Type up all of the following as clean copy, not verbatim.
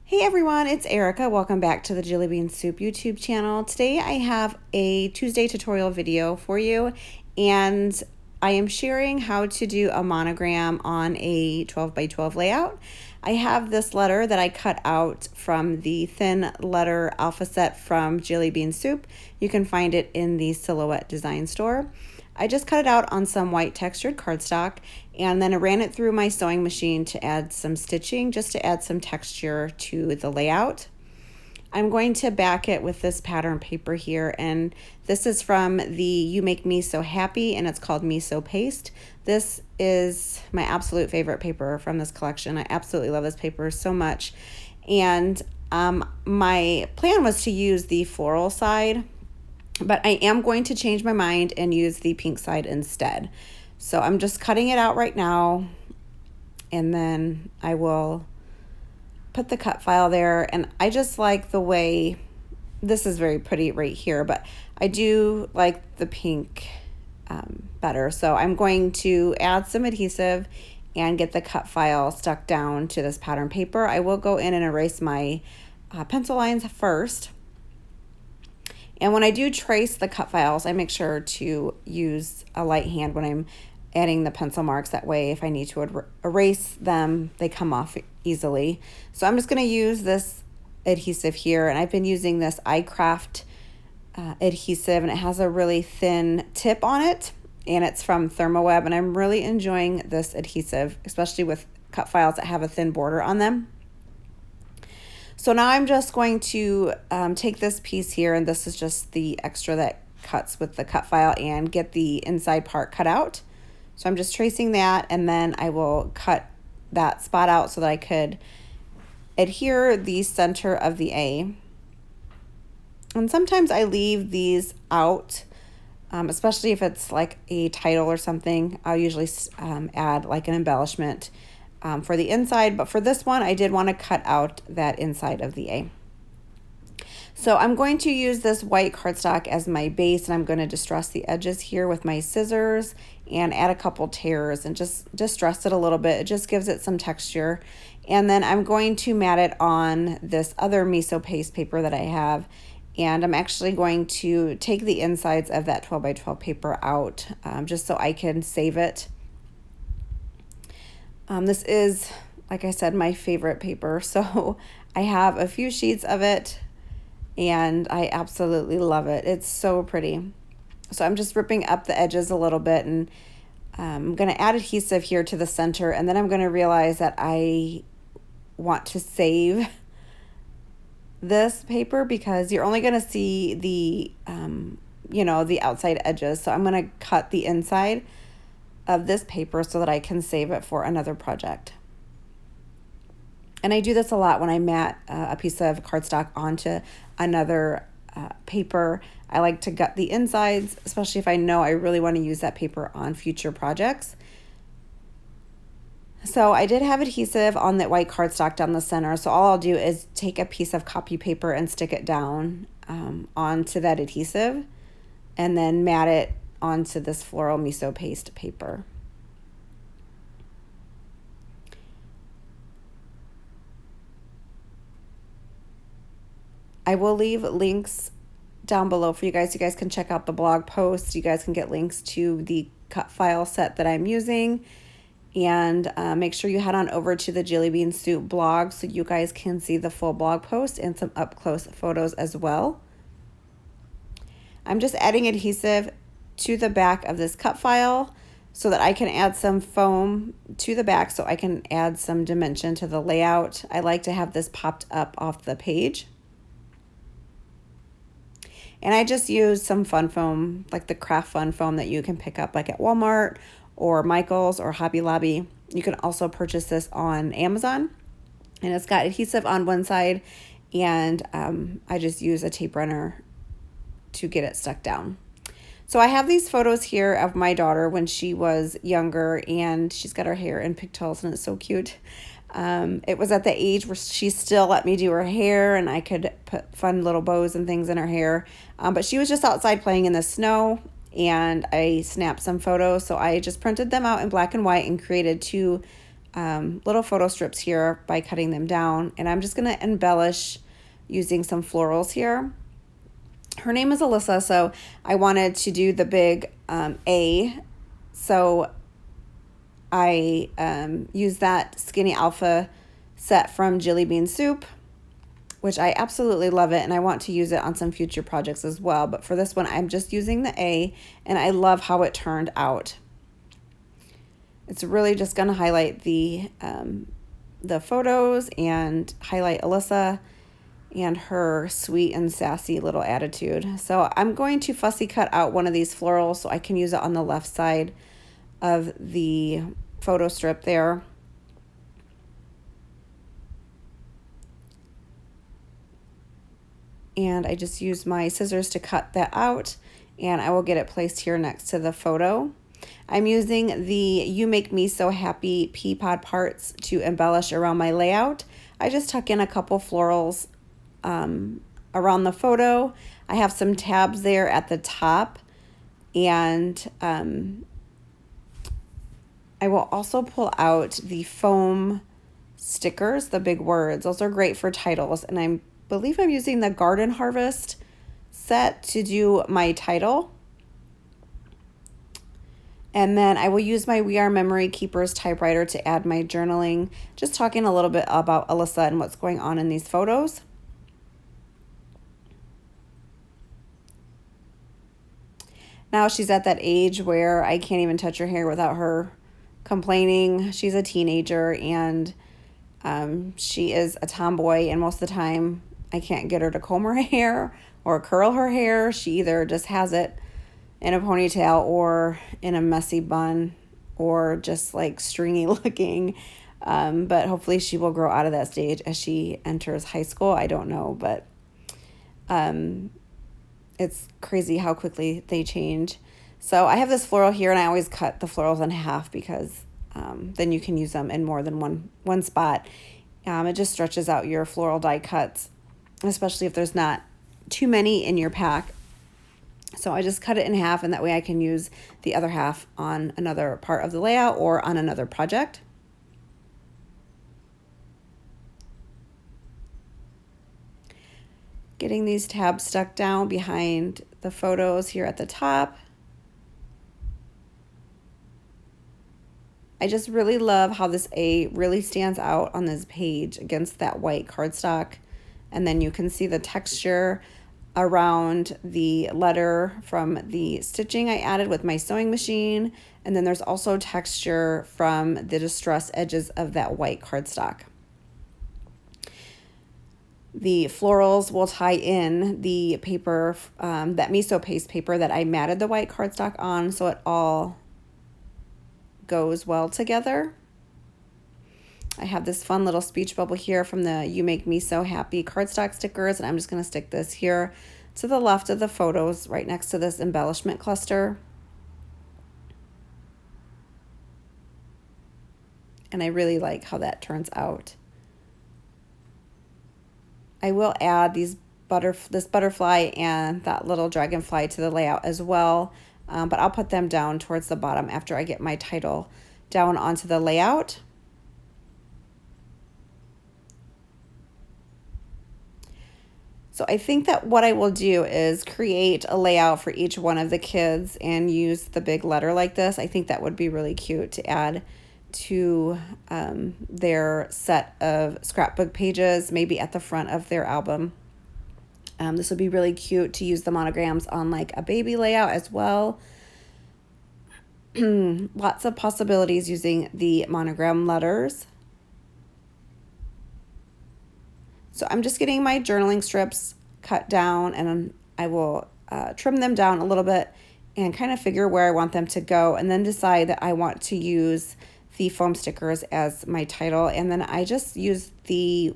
Hey everyone, it's Erica. Welcome back to the Jillibean Soup YouTube channel. Today I have a Tuesday tutorial video for you, and I am sharing how to do a monogram on a 12 by 12 layout. I have this letter that I cut out from the thin letter alpha set from Jillibean Soup. You can find it in the Silhouette Design Store. I just cut it out on some white textured cardstock, and then I ran it through my sewing machine to add some stitching, just to add some texture to the layout. I'm going to back it with this pattern paper here, and this is from the You Make Me So Happy, and it's called Me So Paste. This is my absolute favorite paper from this collection. I absolutely love this paper so much. And my plan was to use the floral side, but I am going to change my mind and use the pink side instead. So I'm just cutting it out right now, and then I will put the cut file there. And I just like the way this is very pretty right here, but I do like the pink better. So I'm going to add some adhesive and get the cut file stuck down to this pattern paper. I will go in and erase my pencil lines first. And when I do trace the cut files, I make sure to use a light hand when I'm adding the pencil marks. That way, if I need to erase them, they come off easily. So I'm just going to use this adhesive here, and I've been using this iCraft adhesive, and it has a really thin tip on it, and it's from Thermoweb, and I'm really enjoying this adhesive, especially with cut files that have a thin border on them. So now I'm just going to take this piece here, and this is just the extra that cuts with the cut file, and get the inside part cut out. So I'm just tracing that, and then I will cut that spot out so that I could adhere the center of the A. And sometimes I leave these out, especially if it's like a title or something. I'll usually add like an embellishment for the inside, but for this one, I did want to cut out that inside of the A. So I'm going to use this white cardstock as my base, and I'm going to distress the edges here with my scissors and add a couple tears and just distress it a little bit. It just gives it some texture. And then I'm going to mat it on this other miso paste paper that I have, and I'm actually going to take the insides of that 12 by 12 paper out just so I can save it. This is, like I said, my favorite paper, so I have a few sheets of it, and I absolutely love it. It's so pretty. So I'm just ripping up the edges a little bit, and I'm going to add adhesive here to the center, and then I'm going to realize that I want to save this paper because you're only going to see the, the outside edges. So I'm going to cut the inside of this paper so that I can save it for another project. And I do this a lot when I mat a piece of cardstock onto another paper. I like to gut the insides, especially if I know I really want to use that paper on future projects. So I did have adhesive on that white cardstock down the center, so all I'll do is take a piece of copy paper and stick it down onto that adhesive, and then mat it onto this floral miso paste paper. I will leave links down below for you guys. You guys can check out the blog post. You guys can get links to the cut file set that I'm using. And make sure you head on over to the Jillibean Soup blog so you guys can see the full blog post and some up-close photos as well. I'm just adding adhesive to the back of this cut file so that I can add some foam to the back so I can add some dimension to the layout. I like to have this popped up off the page. And I just use some fun foam, like the craft fun foam that you can pick up like at Walmart or Michael's or Hobby Lobby. You can also purchase this on Amazon, and it's got adhesive on one side, and I just use a tape runner to get it stuck down. So I have these photos here of my daughter when she was younger, and she's got her hair in pigtails, and it's so cute. It was at the age where she still let me do her hair, and I could put fun little bows and things in her hair. But she was just outside playing in the snow, and I snapped some photos. So I just printed them out in black and white and created two little photo strips here by cutting them down, and I'm just going to embellish using some florals here. Her name is Alyssa, so I wanted to do the big A, so I used that Skinny Alpha set from Jillibean Soup, which I absolutely love it, and I want to use it on some future projects as well. But for this one, I'm just using the A, and I love how it turned out. It's really just going to highlight the photos and highlight Alyssa and her sweet and sassy little attitude. So I'm going to fussy cut out one of these florals so I can use it on the left side of the photo strip there. And I just use my scissors to cut that out, and I will get it placed here next to the photo. I'm using the You Make Me So Happy pea pod parts to embellish around my layout. I just tuck in a couple florals around the photo. I have some tabs there at the top, and I will also pull out the foam stickers, the big words. Those are great for titles, and I believe I'm using the Garden Harvest set to do my title. And then I will use my We Are Memory Keepers typewriter to add my journaling, just talking a little bit about Alyssa and what's going on in these photos. Now she's at that age where I can't even touch her hair without her complaining. She's a teenager, and she is a tomboy, and most of the time I can't get her to comb her hair or curl her hair. She either just has it in a ponytail or in a messy bun or just like stringy looking. But hopefully she will grow out of that stage as she enters high school. I don't know, but it's crazy how quickly they change. So I have this floral here, and I always cut the florals in half because then you can use them in more than one spot. It just stretches out your floral die cuts, especially if there's not too many in your pack. So I just cut it in half, and that way I can use the other half on another part of the layout or on another project. Getting these tabs stuck down behind the photos here at the top. I just really love how this A really stands out on this page against that white cardstock. And then you can see the texture around the letter from the stitching I added with my sewing machine. And then there's also texture from the distressed edges of that white cardstock. The florals will tie in the paper, that miso paste paper that I matted the white cardstock on, so it all goes well together. I have this fun little speech bubble here from the You Make Me So Happy cardstock stickers, and I'm just going to stick this here to the left of the photos right next to this embellishment cluster. And I really like how that turns out. I will add this butterfly and that little dragonfly to the layout as well, but I'll put them down towards the bottom after I get my title down onto the layout. So I think that what I will do is create a layout for each one of the kids and use the big letter like this. I think that would be really cute to add to their set of scrapbook pages, maybe at the front of their album. This would be really cute to use the monograms on like a baby layout as well. Lots of possibilities using the monogram letters. So I'm just getting my journaling strips cut down, and I will trim them down a little bit and kind of figure where I want them to go, and then decide that I want to use the foam stickers as my title. And then I just use the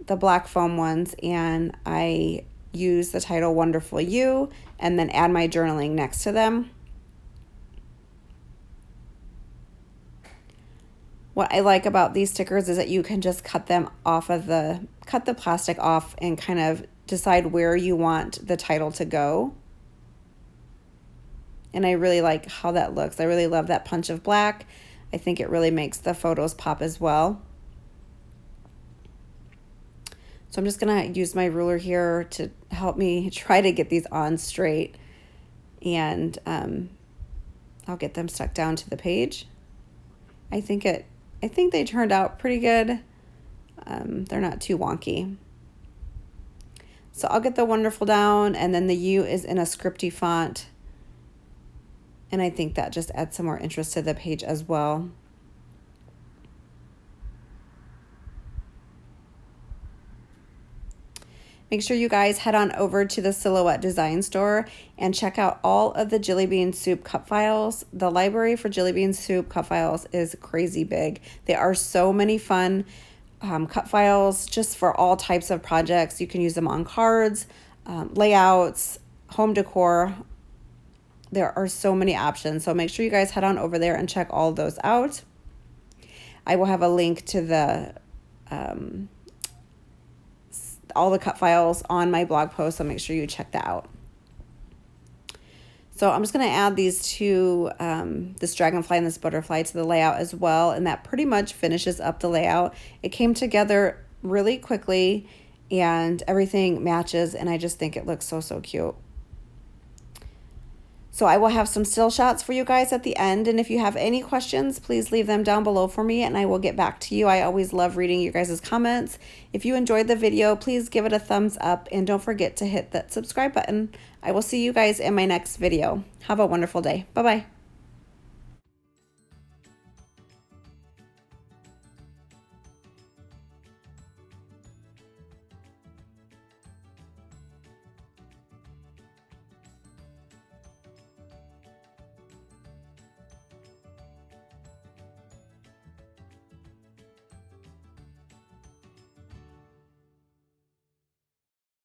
black foam ones, and I use the title Wonderful You, and then add my journaling next to them. What I like about these stickers is that you can just cut them off of cut the plastic off and kind of decide where you want the title to go. And I really like how that looks. I really love that punch of black. I think it really makes the photos pop as well. So I'm just gonna use my ruler here to help me try to get these on straight, and I'll get them stuck down to the page. I think they turned out pretty good. They're not too wonky. So I'll get the wonderful down, and then the U is in a scripty font. And I think that just adds some more interest to the page as well. Make sure you guys head on over to the Silhouette Design Store and check out all of the Jillibean Soup cut files. The library for Jillibean Soup cut files is crazy big. There are so many fun cut files just for all types of projects. You can use them on cards, layouts, home decor. There are so many options. So make sure you guys head on over there and check all of those out. I will have a link to the all the cut files on my blog post, so make sure you check that out. So I'm just going to add these two, this dragonfly and this butterfly, to the layout as well, and that pretty much finishes up the layout. It came together really quickly and everything matches, and I just think it looks so, so cute. So I will have some still shots for you guys at the end, and if you have any questions, please leave them down below for me and I will get back to you. I always love reading your guys' comments. If you enjoyed the video, please give it a thumbs up and don't forget to hit that subscribe button. I will see you guys in my next video. Have a wonderful day. Bye-bye.